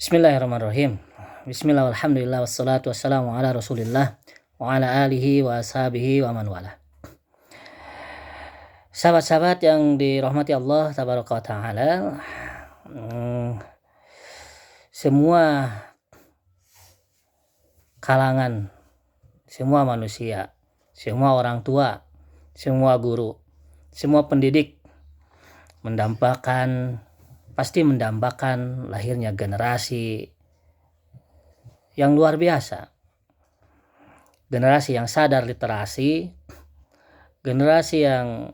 Bismillahirrahmanirrahim. Bismillah walhamdulillah wassalatu wassalamu ala rasulillah wa ala alihi wa ashabihi wa man wala. Sahabat-sahabat yang dirahmati Allah tabaraka wa ta'ala, semua kalangan, semua manusia, semua orang tua, semua guru, semua pendidik pasti mendambakan lahirnya generasi yang luar biasa. Generasi yang sadar literasi, generasi yang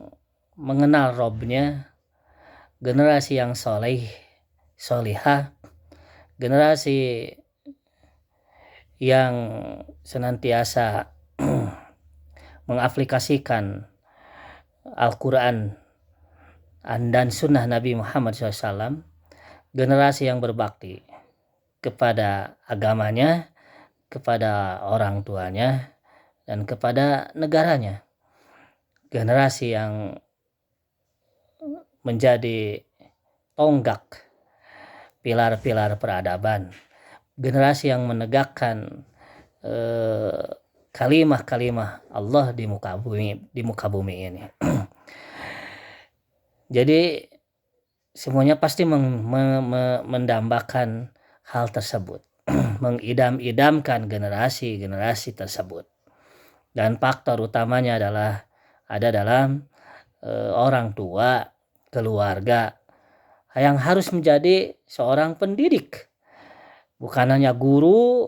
mengenal Robnya, generasi yang solihah, generasi yang senantiasa mengaplikasikan Al-Quran dan sunnah Nabi Muhammad SAW, generasi yang berbakti kepada agamanya, kepada orang tuanya, dan kepada negaranya. Generasi yang menjadi tonggak pilar-pilar peradaban. Generasi yang menegakkan kalimah-kalimah Allah di muka bumi ini. Jadi semuanya pasti mendambakan hal tersebut, mengidam-idamkan generasi-generasi tersebut. Dan faktor utamanya ada dalam orang tua, keluarga yang harus menjadi seorang pendidik. Bukan hanya guru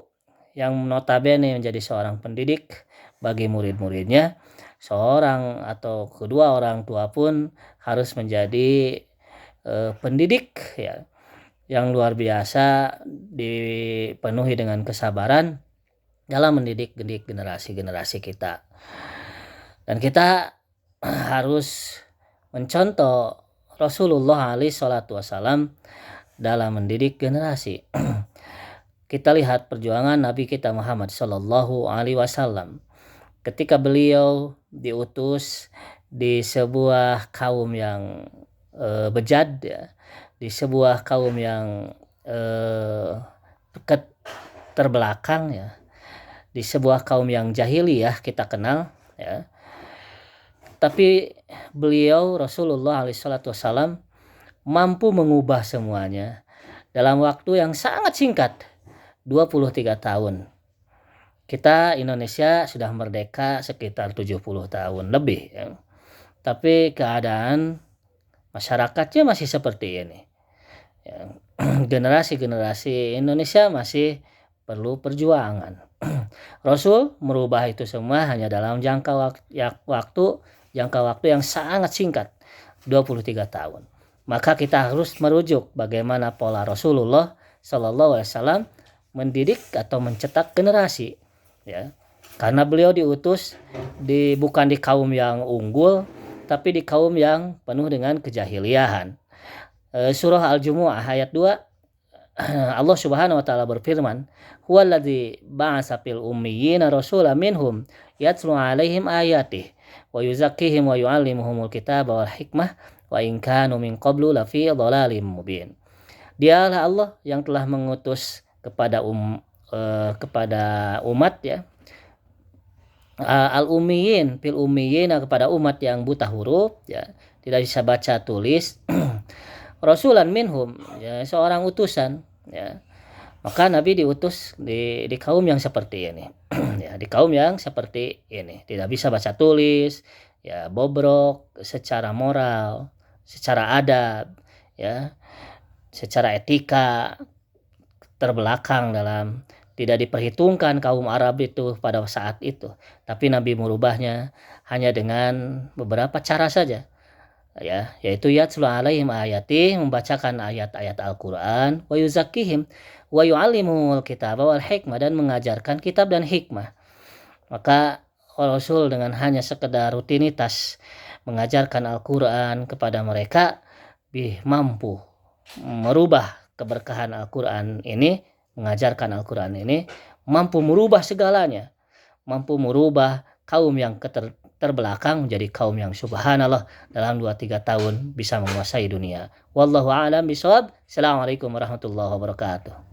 yang notabene menjadi seorang pendidik bagi murid-muridnya, seorang atau kedua orang tua pun harus menjadi pendidik ya, yang luar biasa, dipenuhi dengan kesabaran dalam mendidik generasi-generasi kita. Dan kita harus mencontoh Rasulullah SAW dalam mendidik generasi. Kita lihat perjuangan Nabi kita Muhammad SAW ketika beliau diutus di sebuah kaum yang bejat ya, di sebuah kaum yang terbelakang ya, di sebuah kaum yang jahiliyah kita kenal ya. Tapi beliau Rasulullah SAW mampu mengubah semuanya dalam waktu yang sangat singkat, 23 tahun. Kita Indonesia sudah merdeka sekitar 70 tahun lebih ya. Tapi keadaan masyarakatnya masih seperti ini ya. Generasi-generasi Indonesia masih perlu perjuangan. Rasul merubah itu semua hanya dalam jangka waktu yang sangat singkat, 23 tahun. Maka kita harus merujuk bagaimana pola Rasulullah SAW mendidik atau mencetak generasi ya. Karena beliau diutus bukan di kaum yang unggul, tapi di kaum yang penuh dengan kejahiliahan. Surah Al-Jumu'ah ayat 2, Allah Subhanahu wa taala berfirman, "Huwallazi ba'atsa fil ummiyina rasulan minhum yatlu 'alaihim ayatihi wa yuzakkihim wa yu'allimuhumul kitaba wal hikmah wa in kanu min qablu lafi dhalalim mubin." Dialah Allah yang telah mengutus kepada umat ya, al-ummiyin fil ummiyina, kepada umat yang buta huruf ya, tidak bisa baca tulis, rasulan minhum ya, seorang utusan ya. Maka Nabi diutus di kaum yang seperti ini ya, di kaum yang seperti ini, tidak bisa baca tulis ya, bobrok secara moral, secara adab ya, secara etika, terbelakang dalam, tidak diperhitungkan kaum Arab itu pada saat itu. Tapi Nabi merubahnya hanya dengan beberapa cara saja ya, yaitu yatlu alaihim ayati, membacakan ayat-ayat Al-Quran, wa yuzakkihim wa yu'allimuhumul kitaba wal hikmah, dan mengajarkan kitab dan hikmah. Maka Rasul dengan hanya sekedar rutinitas mengajarkan Al-Quran kepada mereka mampu merubah keberkahan Al-Quran ini, mengajarkan Al-Quran ini mampu merubah segalanya, mampu merubah kaum yang terbelakang menjadi kaum yang subhanallah dalam 2-3 tahun bisa menguasai dunia. Wallahu a'lam bishawab. Assalamualaikum warahmatullahi wabarakatuh.